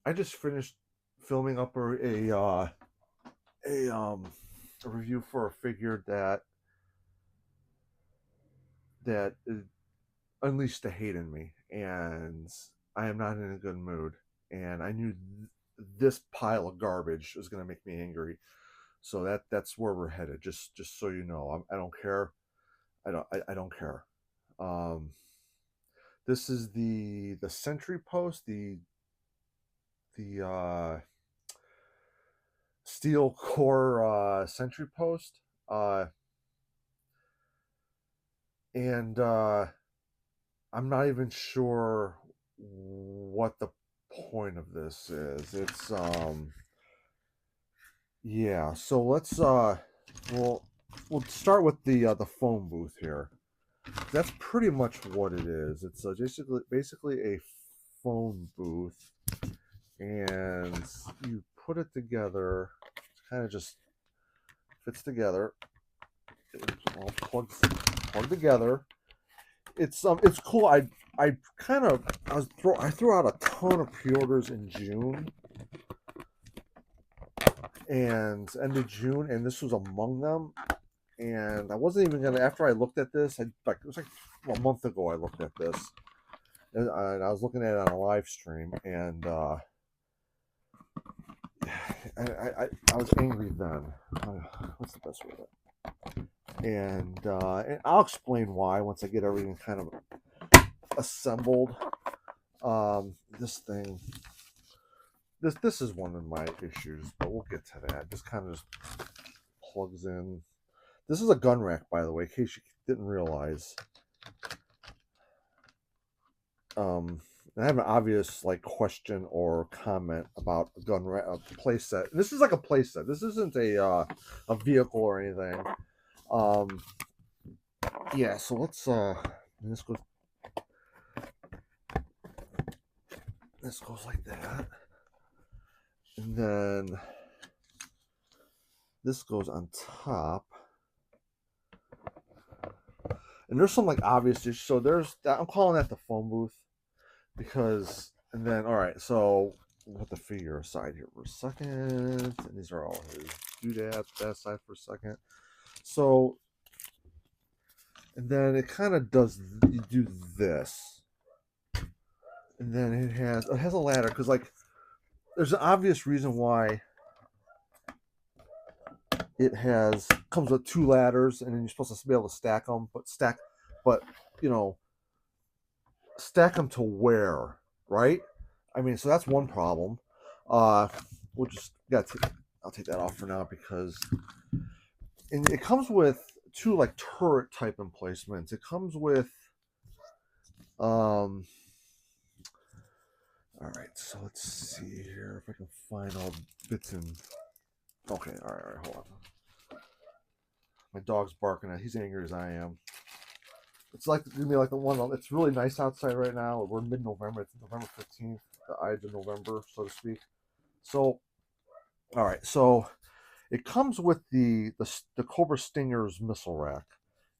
I just finished filming up a review for a figure that unleashed the hate in me, and I am not in a good mood. And I knew this pile of garbage was going to make me angry, so that's where we're headed. Just so you know, I don't care. I don't care. Um, this is the Sentry post, the steel core Sentry post, uh, and I'm not even sure what the point of this is. It's yeah. So we'll we'll start with the phone booth here. That's pretty much what it is. It's basically a phone booth, and you put it together. It kind of just fits together. It all plugged together. It's cool. I threw out a ton of pre-orders in June and end of June, and this was among them. And I wasn't even gonna. After I looked at this, it was like a month ago. I looked at this, and I was looking at it on a live stream, and I was angry then. What's the best way to? And I'll explain why once I get everything kind of assembled. This thing, this is one of my issues, but we'll get to that. This kind of just plugs in. This is a gun rack, by the way, in case you didn't realize. I have an obvious like question or comment about a gun rack, a playset. This is like a playset. This isn't a vehicle or anything. Um, yeah. So this goes like that, and then this goes on top. And there's some like obvious issues. So there's that. I'm calling that the phone booth because, and then all right. So we'll put the figure aside here for a second, and these are all his doodads. That aside for a second. So, and then it kind of does. You do this, and then it has a ladder because like there's an obvious reason why it has comes with two ladders, and then you're supposed to be able to stack them, but you know, stack them to where, right? I mean, so that's one problem. Uh, we'll just got. I'll take that off for now because and it comes with two like turret type emplacements. It comes with um. All right, so let's see here if I can find all bits and. Okay, all right, hold on. My dog's barking at. He's angry as I am. It's like gonna be like the one. It's really nice outside right now. We're mid-November. It's November 15th, the Ides of November, so to speak. So, all right. So it comes with the Cobra Stinger's missile rack,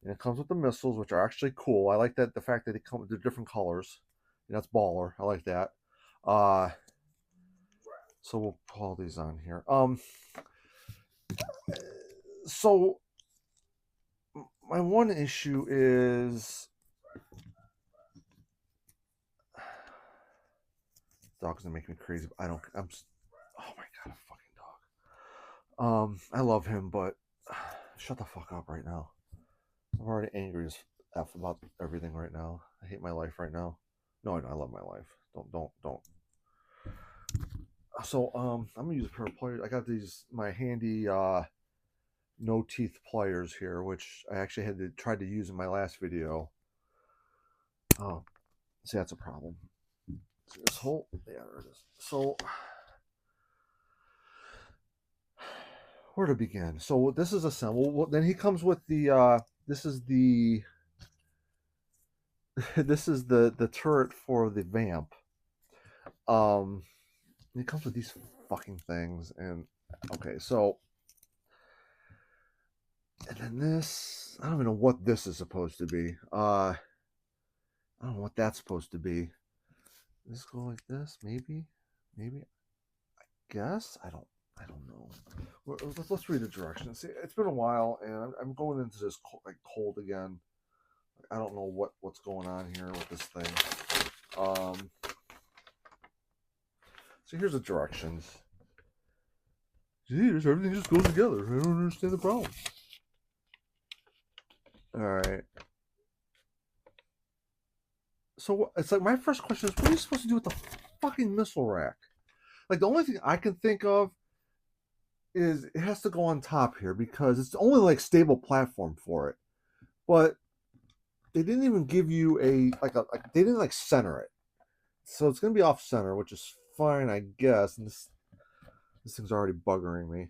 and it comes with the missiles, which are actually cool. I like that the fact that they come with different colors. And that's baller. I like that. Uh, so we'll put all these on here. So my one issue is dog's gonna make me crazy. But I don't. Oh my god, a fucking dog. I love him, but shut the fuck up right now. I'm already angry as f about everything right now. I hate my life right now. No, I love my life. Don't. So I'm gonna use a pair of pliers. I got these my handy no teeth pliers here, which I actually had to try to use in my last video. Oh, see that's a problem. See this hole? Yeah, there it is. So where to begin? So this is assembled. Well, then he comes with the this is the this is the turret for the vamp. Um, it comes with these fucking things, and okay, so and then this, I don't even know what this is supposed to be. I don't know what that's supposed to be. Does this go like this, maybe? Maybe. I guess. I don't know. Let's read the directions. See, it's been a while, and I'm going into this cold again. I don't know what's going on here with this thing. So here's the directions. Geez, everything just goes together. I don't understand the problem. All right. So it's like my first question is, what are you supposed to do with the fucking missile rack? Like the only thing I can think of is it has to go on top here because it's the only like stable platform for it. But they didn't even give you like they didn't like center it, so it's gonna be off center, which is fine, I guess. And this thing's already buggering me.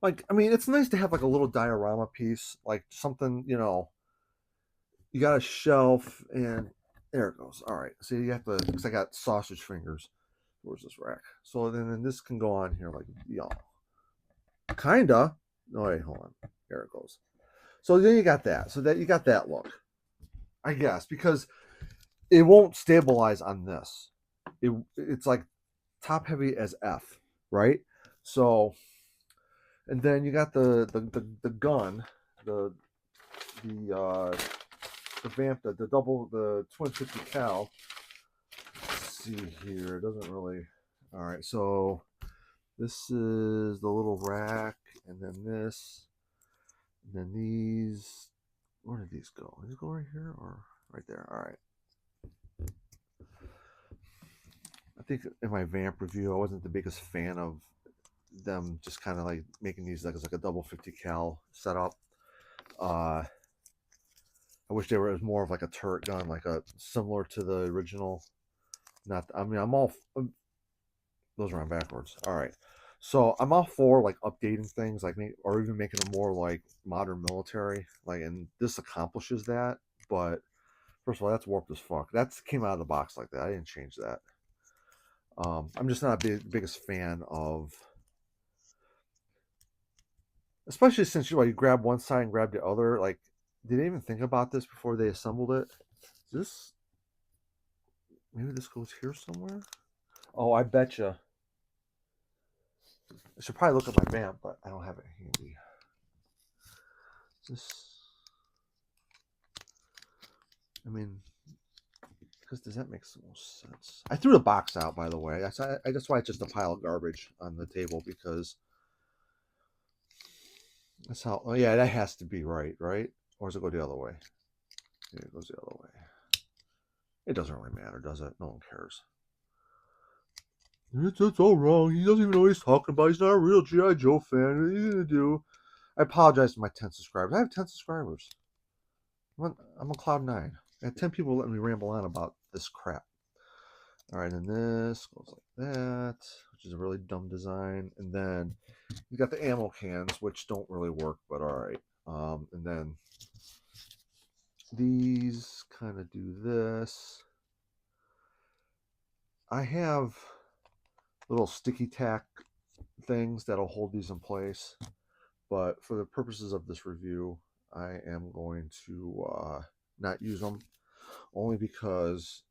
Like, I mean, it's nice to have like a little diorama piece, like something, you got a shelf, and there it goes. All right, so you have to, because I got sausage fingers. Where's this rack? So then this can go on here, like, kinda. No, wait, hold on. There it goes. So then you got that. So that you got that look, I guess, because it won't stabilize on this. It's like top heavy as F, right? So, and then you got the gun, the vamp, the double, the 250 cal. Let's see here, it doesn't really. All right, so this is the little rack, and then this, and then these. Where did these go? Did these go right here or right there? All right. I think in my vamp review, I wasn't the biggest fan of them just kind of like making these like a double 50 cal setup. I wish they were as more of like a turret gun, like a similar to the original. Not, I mean, I'm all those are on backwards. All right, so I'm all for like updating things, like or even making them more like modern military. Like, and this accomplishes that. But first of all, that's warped as fuck. That came out of the box like that. I didn't change that. I'm just not the biggest fan of, especially since you grab one side and grab the other. Like, did they even think about this before they assembled it? This maybe this goes here somewhere. Oh, I betcha. I should probably look at my vamp, but I don't have it handy. This, I mean, because does that make some sense? I threw the box out, by the way. That's why it's just a pile of garbage on the table, because that's how. Oh yeah, that has to be right, or does it go the other way? Yeah, it goes the other way. It doesn't really matter, does it? No one cares. It's all wrong. He doesn't even know what he's talking about. He's not a real G.I. Joe fan. What are you gonna do? I apologize to my 10 subscribers. I have 10 subscribers. I'm on cloud 9. I had 10 people letting me ramble on about this crap. All right, and this goes like that, which is a really dumb design. And then you got the ammo cans, which don't really work, but all right. And then these kind of do this. I have little sticky tack things that'll hold these in place, but for the purposes of this review, I am going to not use them, only because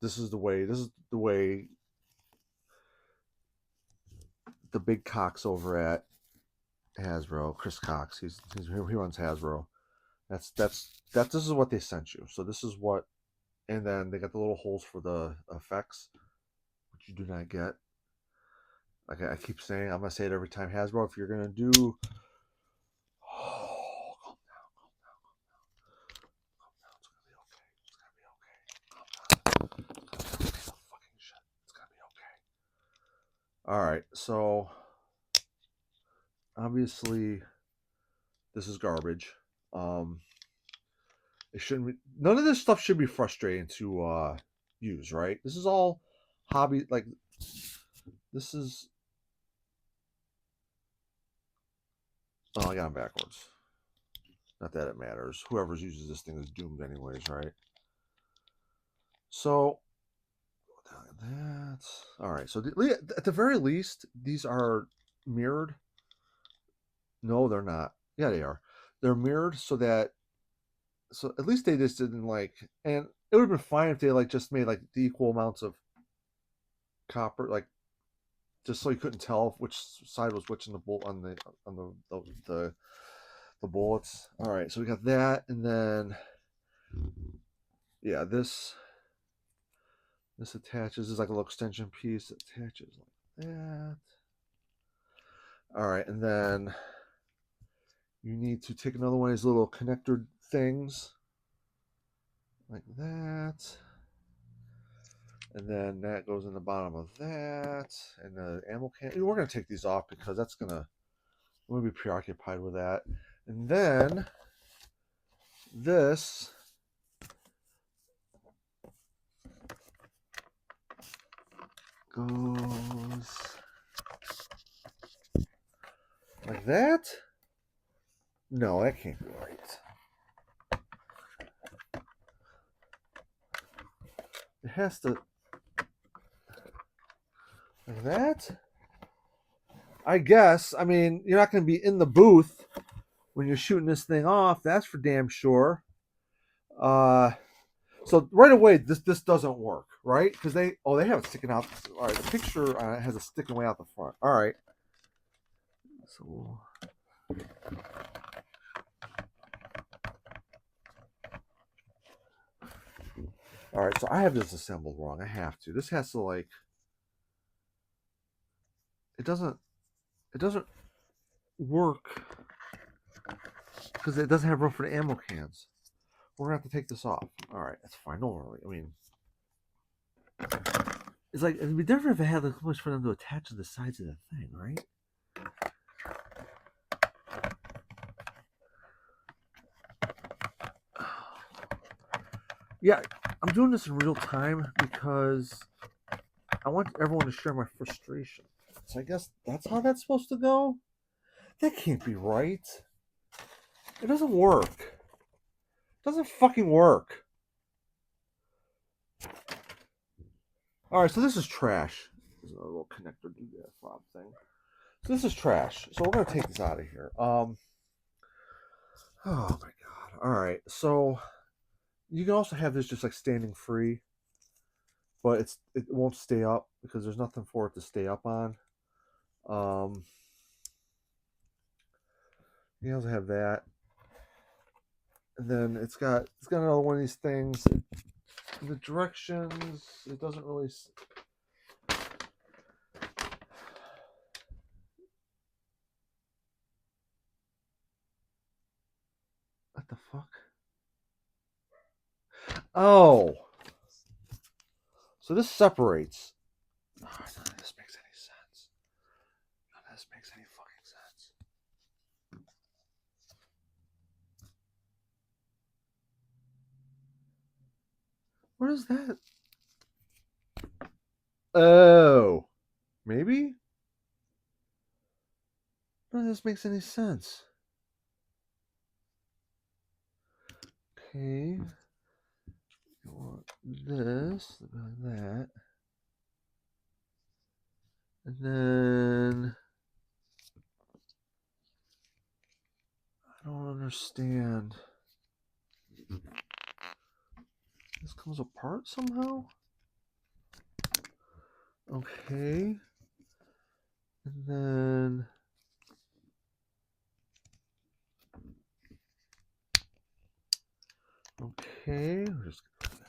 this is the way the big Cox over at Hasbro, Chris Cox, he runs Hasbro. This is what they sent you. So this is what, and then they got the little holes for the effects, which you do not get. Like I keep saying, I'm gonna say it every time. Hasbro, if you're gonna do, calm down, it's gonna be okay. It's gonna be okay. Fucking shit. It's gonna be okay. All right, so obviously this is garbage. It shouldn't be, none of this stuff should be frustrating to use, right? This is all hobby, like this is, oh, I got them backwards. Not that it matters. Whoever uses this thing is doomed anyways, right? So that, all right, so at the very least, these are mirrored. No, they're not. Yeah, they are. They're mirrored so that So at least they just didn't like, and it would have been fine if they like just made like the equal amounts of copper, like just so you couldn't tell which side was which in the bolt on the bullets. All right, so we got that, and then yeah, this attaches. This is like a little extension piece that attaches like that. All right, and then you need to take another one of these little connector things like that. And then that goes in the bottom of that. And the ammo can. We're going to take these off because that's going to, I'm going to be preoccupied with that. And then this goes like that. No, that can't be right. It has to, like that. I guess. I mean, you're not going to be in the booth when you're shooting this thing off. That's for damn sure. So right away, this doesn't work, right? Because they have it sticking out. All right, the picture has it sticking way out the front. All right. So all right, so I have this assembled wrong. I have to. This has to like. It doesn't work because it doesn't have room for the ammo cans. We're gonna have to take this off. All right, that's fine. Don't worry. I mean, it's like it'd be different if it had like so much for them to attach to the sides of the thing, right? Yeah, I'm doing this in real time because I want everyone to share my frustration. So I guess that's how that's supposed to go? That can't be right. It doesn't work. It doesn't fucking work. Alright, so this is trash. There's a little connector fob thing. So this is trash. So we're gonna take this out of here. Oh my god. Alright, so you can also have this just like standing free, but it won't stay up because there's nothing for it to stay up on. You also have that. And then it's got another one of these things. The directions, it doesn't really. What the fuck? Oh, so this separates. Oh, none of this makes any sense. None of this makes any fucking sense. What is that? Oh, maybe? None of this makes any sense. Okay. You want this, like that. And then I don't understand. This comes apart somehow? Okay. And then okay, we're just gonna put that.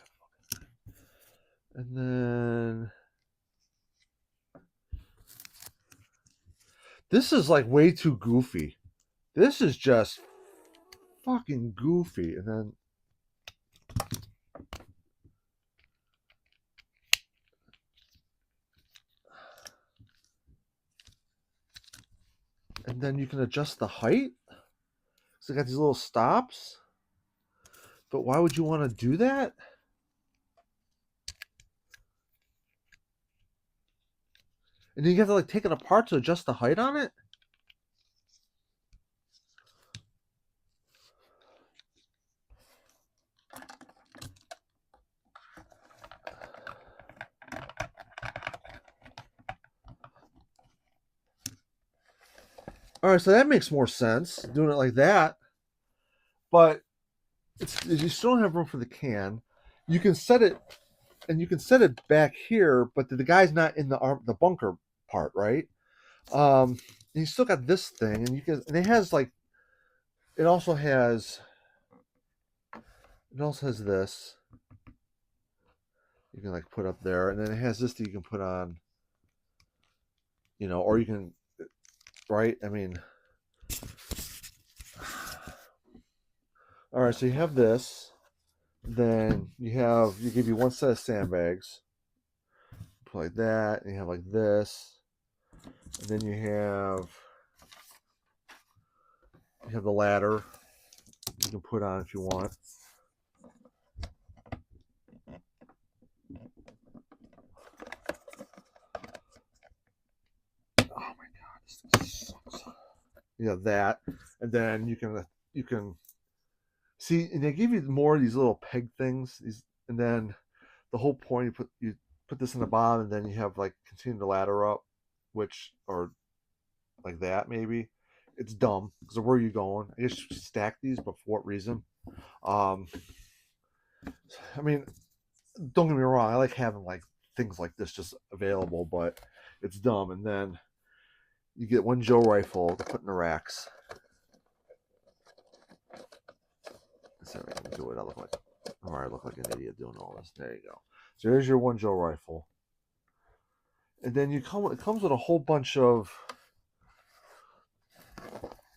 And then this is like way too goofy. This is just fucking goofy. And then you can adjust the height. So I got these little stops. But why would you want to do that? And then you have to like take it apart to adjust the height on it? All right, so that makes more sense doing it like that. But you still don't have room for the can. You can set it, and you can set it back here, but the guy's not in the bunker part, right? And you still got this thing, and you can, and it has like, it also has, this. You can like put up there, and then it has this that you can put on, or you can, right? I mean, all right. So you have this. Then you give you one set of sandbags, put like that, and you have like this, and then you have the ladder you can put on if you want. Oh my god, this sucks. You have that, and then you can see, and they give you more of these little peg things. And then the whole point, you put this in the bottom, and then you have like continue the ladder up, which, or like that maybe. It's dumb because where are you going? I guess you should stack these, but for what reason? Um, I mean, don't get me wrong. I like having like things like this just available, but it's dumb. And then you get one Joe rifle to put in the racks. So I can do it. I look like an idiot doing all this. There you go. So there's your one Joe rifle. And then it comes with a whole bunch of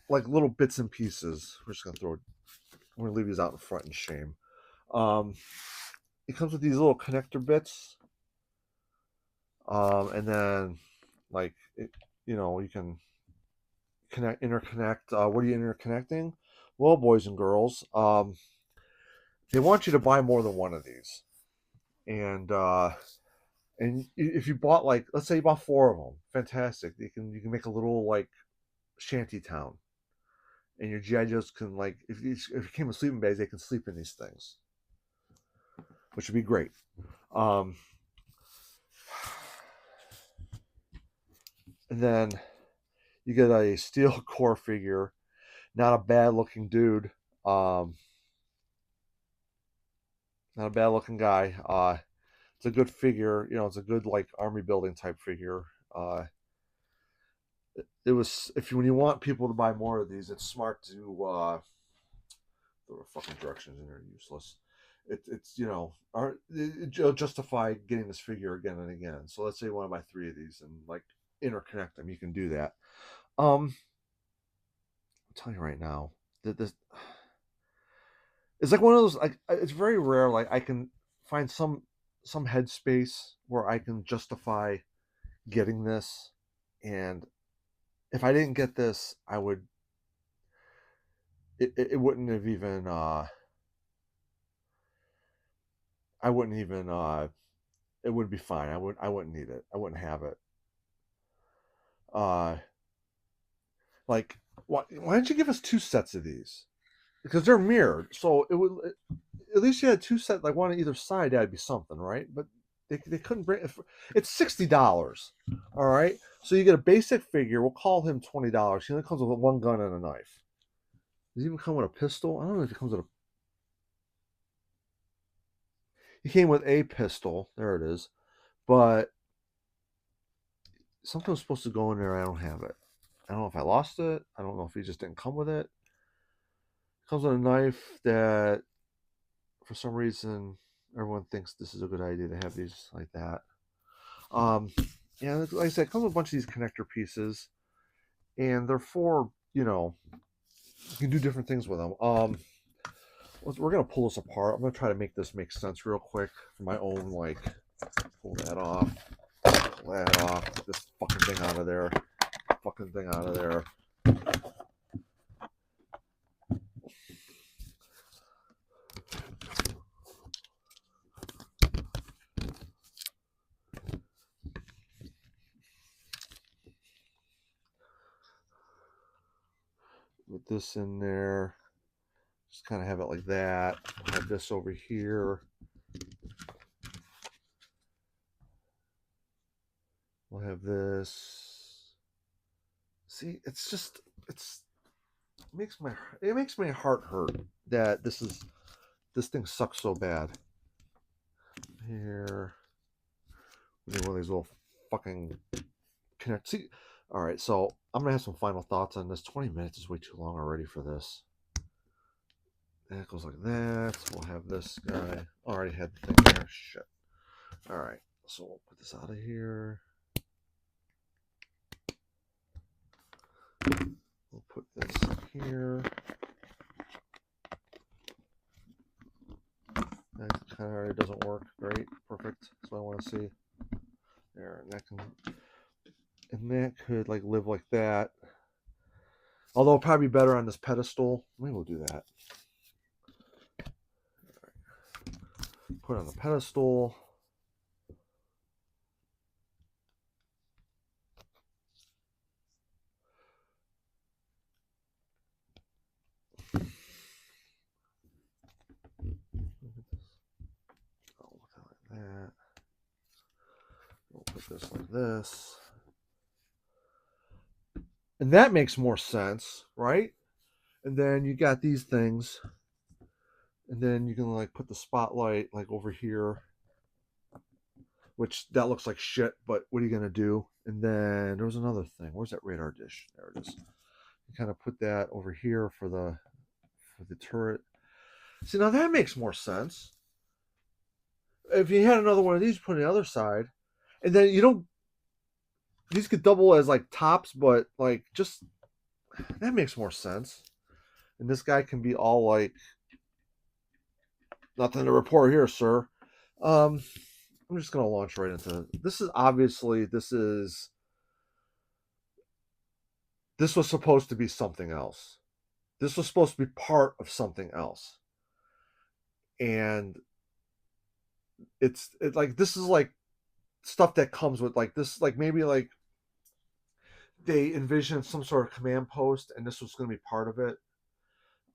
like little bits and pieces. We're just gonna leave these out in front in shame. It comes with these little connector bits. And then like you can interconnect. What are you interconnecting? Well, boys and girls, they want you to buy more than one of these. And if you bought, like, let's say you bought four of them, fantastic. You can make a little like shanty town, and your GI Joes can, like, if it came with sleeping bags, they can sleep in these things, which would be great. And then you get a steel core figure, not a bad looking dude, not a bad looking guy. It's a good figure, it's a good like army building type figure. It was, if you when you want people to buy more of these, it's smart to the fucking directions in there are useless. It's it'll justify getting this figure again and again. So let's say you want to buy three of these and like interconnect them, you can do that. I'm telling you right now that this it's like one of those, like, it's very rare. Like, I can find some headspace where I can justify getting this, and if I didn't get this, I would. It wouldn't have even. I wouldn't even. It would be fine. I wouldn't need it. I wouldn't have it. Uh, like, why don't you give us two sets of these? Because they're mirrored, so at least you had two sets, like one on either side. That'd be something, right? But they couldn't bring it. It's $60. All right, so you get a basic figure. We'll call him $20. He only comes with one gun and a knife. Does he even come with a pistol? I don't know if he comes with a. He came with a pistol. There it is. But something was supposed to go in there. I don't have it. I don't know if I lost it. I don't know if he just didn't come with it. It comes with a knife that, for some reason, everyone thinks this is a good idea to have these like that. Yeah, like I said, it comes with a bunch of these connector pieces, and they're for, you can do different things with them. We're gonna pull this apart. I'm gonna try to make this make sense real quick for my own, like, pull that off, get this fucking thing out of there, With this in there, just kind of have it like that. I'll have this over here. We'll have this. See, it makes my heart hurt that this is this thing sucks so bad. Here, we need one of these little fucking connect. See, all right. So I'm gonna have some final thoughts on this. 20 minutes is way too long already for this. And it goes like that. We'll have this guy. Already had the thing there. Shit. All right. So we'll put this out of here. We'll put this here. That kind of already doesn't work. Great. Perfect. That's what I want to see. There. And that could like live like that. Although it'll probably be better on this pedestal. Maybe we'll do that. Put it on the pedestal. That. We'll put this like this. And that makes more sense, right? And then you got these things. And then you can like put the spotlight like over here, which that looks like shit, but what are you gonna do? And then there was another thing. Where's that radar dish? There it is. You kind of put that over here for the turret. See, now that makes more sense. If you had another one of these, put on the other side, and then you don't. These could double as like tops, but like just that makes more sense. And this guy can be all like, nothing to report here, sir. I'm just gonna launch right into this. Is obviously this was supposed to be something else. This was supposed to be part of something else, and it's like this is like stuff that comes with like this, like maybe like they envisioned some sort of command post, and this was going to be part of it.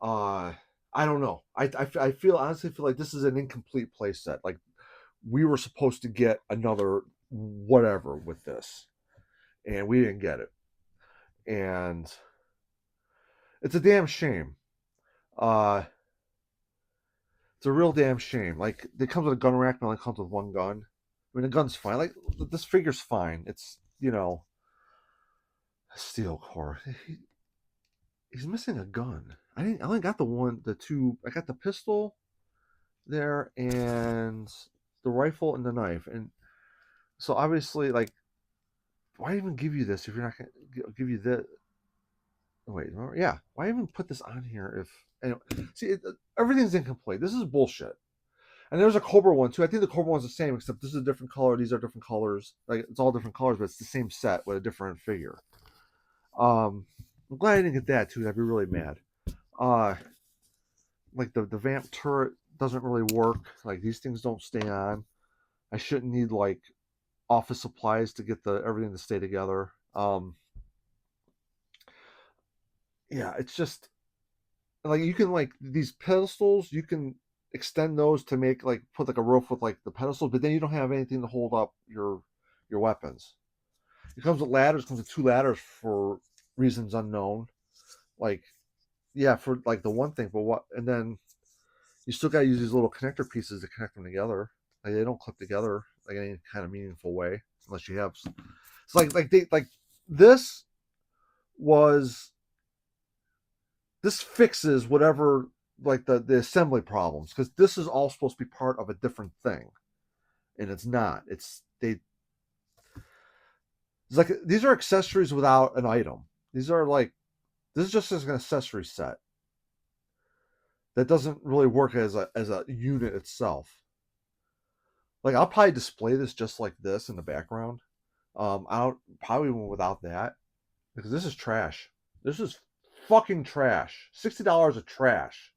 I don't know. I feel honestly feel like this is an incomplete playset. Like we were supposed to get another whatever with this, and we didn't get it, and it's a damn shame. It's a real damn shame. Like it comes with a gun rack, but only comes with one gun. I mean, the gun's fine. Like this figure's fine. It's steel core. He's missing a gun. I only got the two. I got the pistol there and the rifle and the knife, and so obviously, like, why even give you this if you're not gonna give you the? Oh, wait, yeah. Why even put this on here if? Anyway, see, everything's incomplete. This is bullshit. And there's a Cobra one too. I think the Cobra one's the same, except this is a different color. These are different colors. Like it's all different colors, but it's the same set with a different figure. I'm glad I didn't get that too. I'd be really mad. Like the vamp turret doesn't really work. Like these things don't stay on. I shouldn't need like office supplies to get the everything to stay together. Yeah, it's just like you can like these pedestals. You can extend those to make like put like a roof with like the pedestals, but then you don't have anything to hold up your weapons. It comes with ladders. It comes with two ladders for reasons unknown. Like yeah, for like the one thing, but what? And then you still got to use these little connector pieces to connect them together. Like they don't clip together like any kind of meaningful way unless you have. It's like they like this was this fixes whatever like the assembly problems because this is all supposed to be part of a different thing, and it's not. It's like these are accessories without an item. These are like this is just as an accessory set that doesn't really work as a unit itself. Like I'll probably display this just like this in the background. I'll probably even without that because this is trash. This is fucking trash. $60 of trash.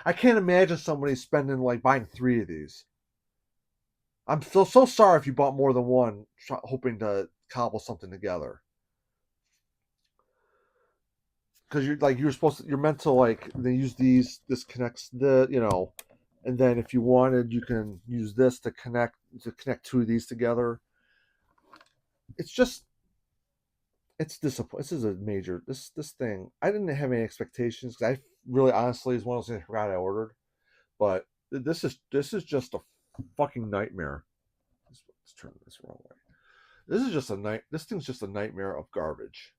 I can't imagine somebody spending like buying 3 of these. I'm so sorry if you bought more than one, hoping to cobble something together. Because you're supposed to, you're meant to like they use these. This connects and then if you wanted, you can use this to connect 2 of these together. It's just it's disappointing. This is a major this thing. I didn't have any expectations because I really honestly is one of those things I forgot I ordered, but This is just a fucking nightmare. Let's turn this wrong way. This is just a night. This thing's just a nightmare of garbage.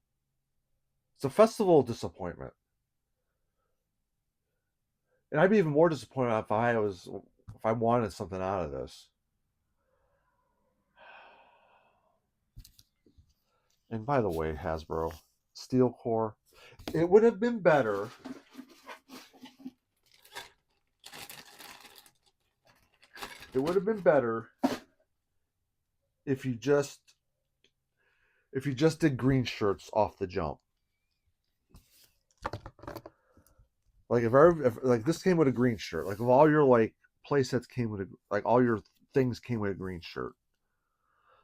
It's a festival of disappointment, and I'd be even more disappointed if I wanted something out of this. And by the way, Hasbro, Steel Core, it would have been better. It would have been better if you just did green shirts off the jump. Like if like this came with a green shirt, like if all your like playsets came with like all your things came with a green shirt.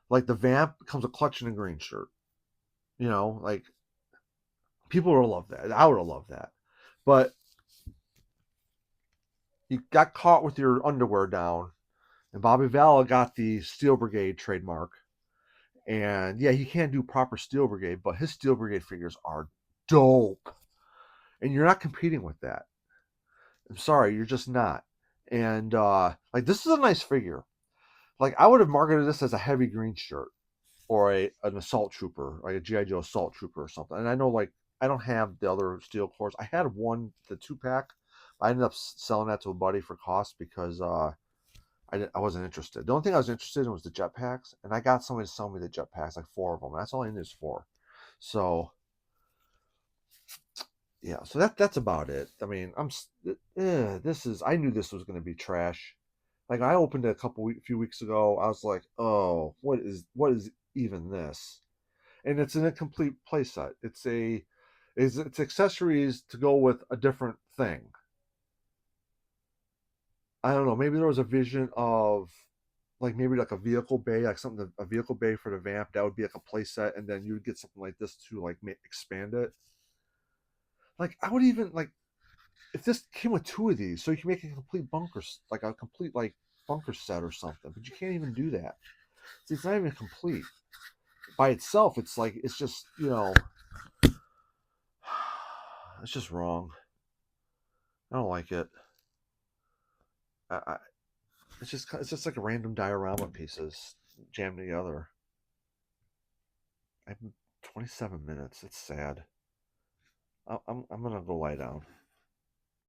Like the vamp comes a clutch and a green shirt. You know, like people would have loved that. I would have loved that. But you got caught with your underwear down, and Bobby Valla got the Steel Brigade trademark. And yeah, he can't do proper Steel Brigade, but his Steel Brigade figures are dope. And you're not competing with that. I'm sorry, you're just not. And like this is a nice figure. Like I would have marketed this as a heavy green shirt or an assault trooper, like a GI Joe assault trooper or something. And I know like I don't have the other steel cores. I had one, the 2-pack. I ended up selling that to a buddy for cost because I wasn't interested. The only thing I was interested in was the jetpacks, and I got somebody to sell me the jetpacks, like 4 of them. And that's all I needed is 4. So yeah, so that's about it. I mean, this is. I knew this was going to be trash. Like I opened it few weeks ago. I was like, oh, what is even this? And it's an incomplete playset. It's accessories to go with a different thing. I don't know. Maybe there was a vision of like maybe like a vehicle bay, like something a vehicle bay for the vamp. That would be like a playset, and then you would get something like this to like expand it. Like I would even like if this came with 2 of these, so you can make a complete bunker, like a complete like bunker set or something. But you can't even do that. See, it's not even complete by itself. It's like it's just it's just wrong. I don't like it. I it's just like a random diorama pieces jammed together. I'm 27 minutes. It's sad. I'm gonna go lie down.